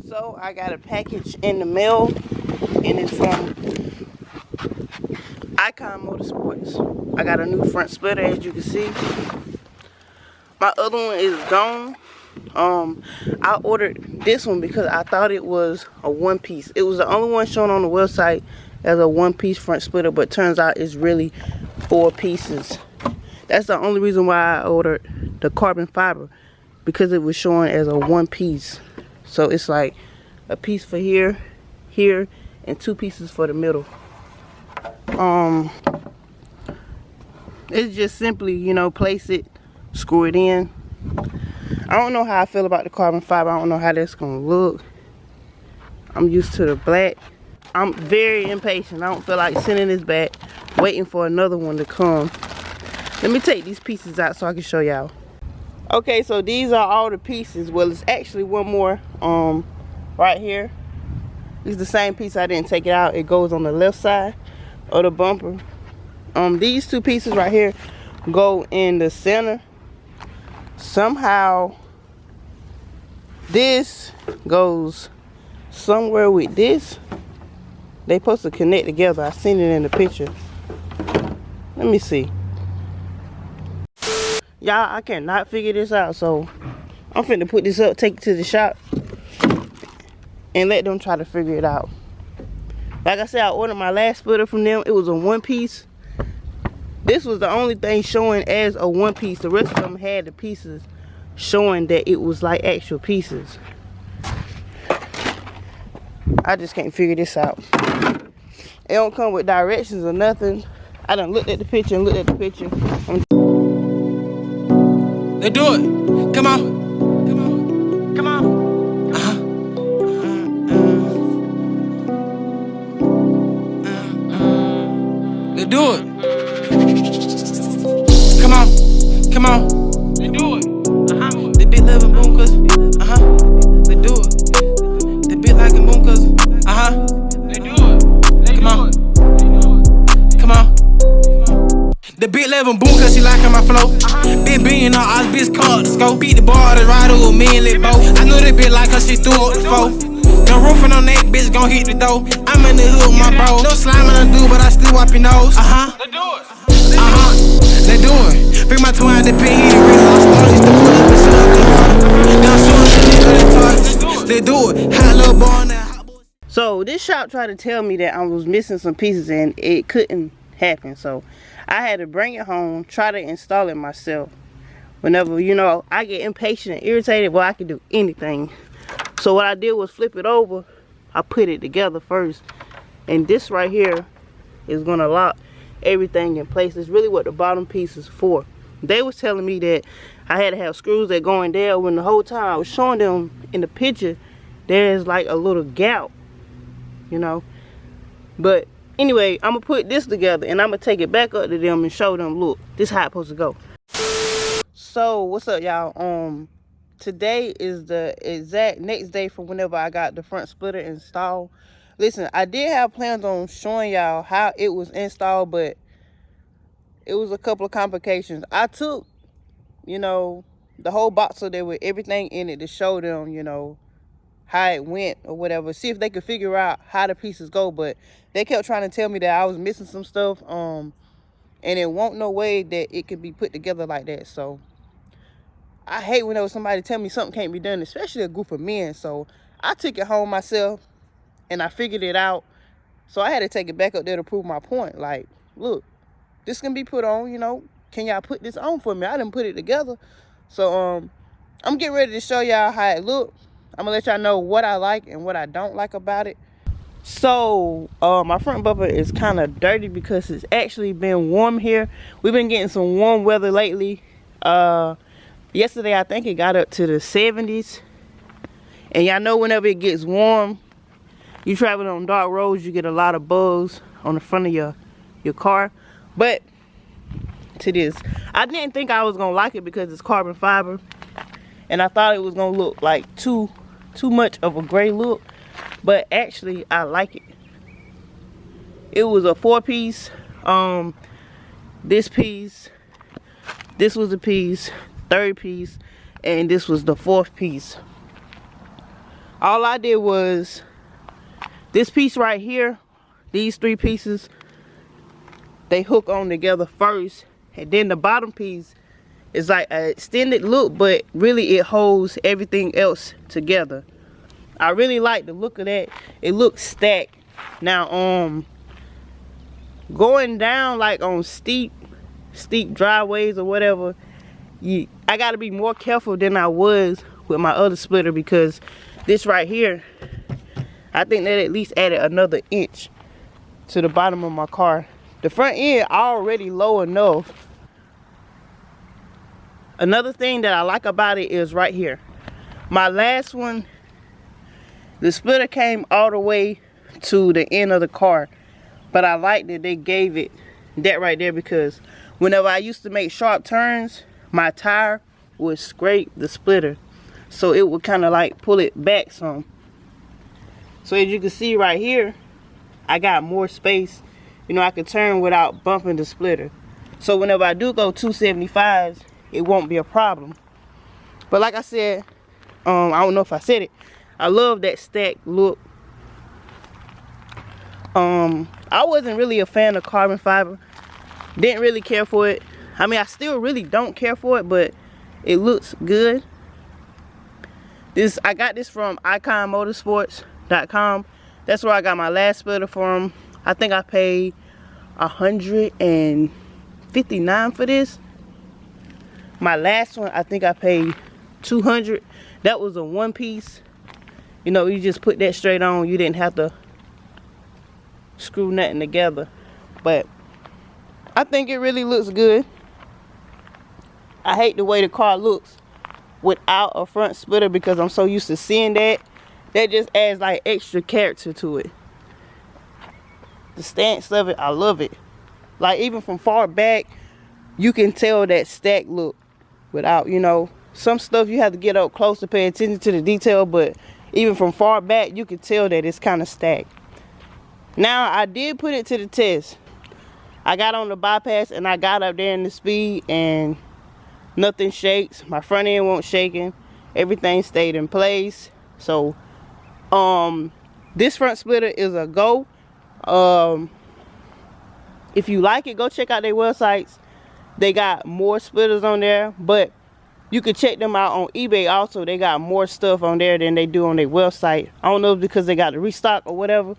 So I got a package in the mail, and it's from Ikon Motorsports. I got a new front splitter, as you can see. My other one is gone. I ordered this one because I thought it was a one piece. It was the only one shown on the website as a one piece front splitter, but turns out it's really 4 pieces. That's the only reason why I ordered the carbon fiber, because it was showing as a one piece. So it's like a piece for here, here, and 2 pieces for the middle. It's just simply, you know, place it, screw it in. I don't know how I feel about the carbon fiber. I don't know how that's gonna look. I'm used to the black. I'm very impatient. I don't feel like sending this back, waiting for another one to come. Let me take these pieces out so I can show y'all. Okay, so these are all the pieces. Well, it's actually one more right here. It's the same piece. I didn't take it out. It goes on the left side of the bumper. These 2 pieces right here go in the center. Somehow this goes somewhere with this. They supposed to connect together. I seen it in the picture. Let me see. Y'all, I cannot figure this out, so I'm finna put this up, take it to the shop, and let them try to figure it out. Like I said, I ordered my last splitter from them. It was a one piece. This was the only thing showing as a one piece. The rest of them had the pieces showing that it was like actual pieces. I just can't figure this out. It don't come with directions or nothing. I done looked at the picture and looked at the picture. They do it. Come on. Come on. Come on. They do it. Come on. Come on. They do it. They bit living boom cause. They do it. They bit like a boom cause. They do it. Come on. Come on. The big level boom cause she liking my flow. Been being on all bitch caught the scope. Beat the ball to ride with me and let bow. I know that bitch like her, she threw up the foe. No roofing on that bitch gon' hit the door. I'm in the hood with my bro. No slime in the do, but I still wipe your nose. They do it. They do it. Bring my twin out the pin, he ain't ready. I started used to pull up and shit up the They do it. Hot little boy on that. So this shop tried to tell me that I was missing some pieces and it couldn't happen. So I had to bring it home, try to install it myself. Whenever, you know, I get impatient and irritated, well, I can do anything. So what I did was flip it over. I put it together first. And this right here is going to lock everything in place. It's really what the bottom piece is for. They was telling me that I had to have screws that go in there, when the whole time I was showing them in the picture, there's like a little gap, you know. But anyway, I'm going to put this together and I'm going to take it back up to them and show them, look, this is how it's supposed to go. So, what's up, y'all? Today is the exact next day from whenever I got the front splitter installed. Listen, I did have plans on showing y'all how it was installed, but it was a couple of complications. I took, you know, the whole box of there with everything in it to show them, you know, how it went or whatever, see if they could figure out how the pieces go. But they kept trying to tell me that I was missing some stuff, and it won't no way that it could be put together like that. So I hate whenever somebody tell me something can't be done, especially a group of men. So I took it home myself and I figured it out. So I had to take it back up there to prove my point. Like, look, this can be put on, you know, can y'all put this on for me? I didn't put it together. So I'm getting ready to show y'all how it look. I'm gonna let y'all know what I like and what I don't like about it. So my front bumper is kind of dirty because it's actually been warm here. We've been getting some warm weather lately. Yesterday I think it got up to the 70s, and y'all know whenever it gets warm, you travel on dark roads, you get a lot of bugs on the front of your car. But to this, I didn't think I was gonna like it because it's carbon fiber, and I thought it was gonna look like too much of a gray look, but actually I like it. It was a 4-piece. This piece, this was a piece, 3rd piece, and this was the 4th piece. All I did was this piece right here, these 3 pieces, they hook on together first, and then the bottom piece is like an extended look, but really it holds everything else together. I really like the look of that. It looks stacked. Now going down like on steep driveways or whatever, I gotta be more careful than I was with my other splitter, because this right here, I think that at least added another inch to the bottom of my car. The front end already low enough. Another thing that I like about it is right here. My last one, the splitter came all the way to the end of the car, but I like that they gave it that right there, because whenever I used to make sharp turns, my tire would scrape the splitter, so it would kind of like pull it back some. So as you can see right here, I got more space. You know, I can turn without bumping the splitter. So whenever I do go 275s, it won't be a problem. But like I said, I don't know if I said it, I love that stacked look. I wasn't really a fan of carbon fiber. Didn't really care for it. I mean, I still really don't care for it, but it looks good. I got this from Ikon Motorsports.com. That's where I got my last splitter from. I think I paid $159 for this. My last one, I think I paid $200. That was a 1-piece. You know, you just put that straight on. You didn't have to screw nothing together. But I think it really looks good. I hate the way the car looks without a front splitter, because I'm so used to seeing that. That just adds like extra character to it. The stance of it, I love it. Like even from far back, you can tell that stack look without, you know, some stuff you have to get up close to pay attention to the detail, but even from far back, you can tell that it's kind of stacked. Now, I did put it to the test. I got on the bypass and I got up there in the speed and nothing shakes. My front end won't shaking. Everything stayed in place. So, this front splitter is a go. If you like it, go check out their websites. They got more splitters on there, but you can check them out on eBay also. They got more stuff on there than they do on their website. I don't know if because they got the restock or whatever.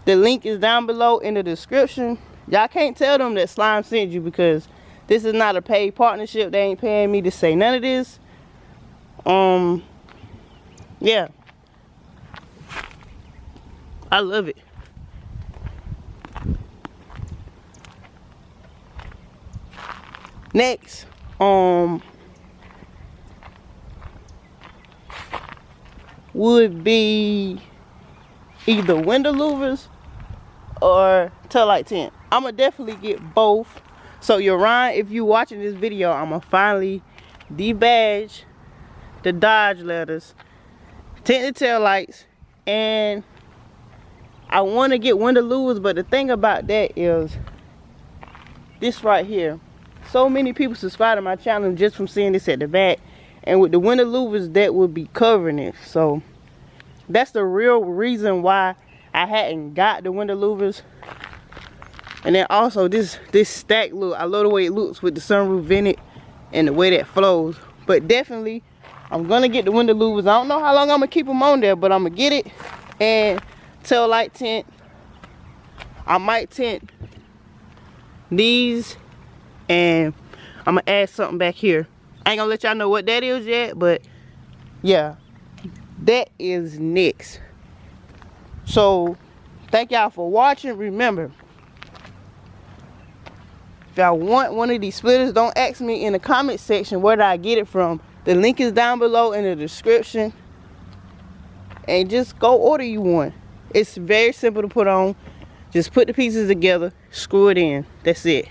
The link is down below in the description. Y'all can't tell them that Slime sent you, because this is not a paid partnership. They ain't paying me to say none of this. Yeah, I love it. Next, would be either window louvers or tail light tint. I'm gonna definitely get both. So Ryan, if you watching this video, I'm gonna finally debadge the Dodge letters, tint the tail lights, and I want to get window louvers. But the thing about that is this right here. So many people subscribe to my channel just from seeing this at the back, and with the window louvers, that would be covering it. So that's the real reason why I hadn't got the window louvers. And then also this stack look, I love the way it looks with the sunroof vented and the way that flows. But definitely I'm gonna get the window louvers. I don't know how long I'm gonna keep them on there, but I'm gonna get it. And tail light tint, I might tint these, and I'm gonna add something back here. I ain't gonna let y'all know what that is yet, but yeah, that is next. So thank y'all for watching. Remember, if y'all want one of these splitters, don't ask me in the comment section where did I get it from. The link is down below in the description, and just go order you one. It's very simple to put on. Just put the pieces together, screw it in. That's it.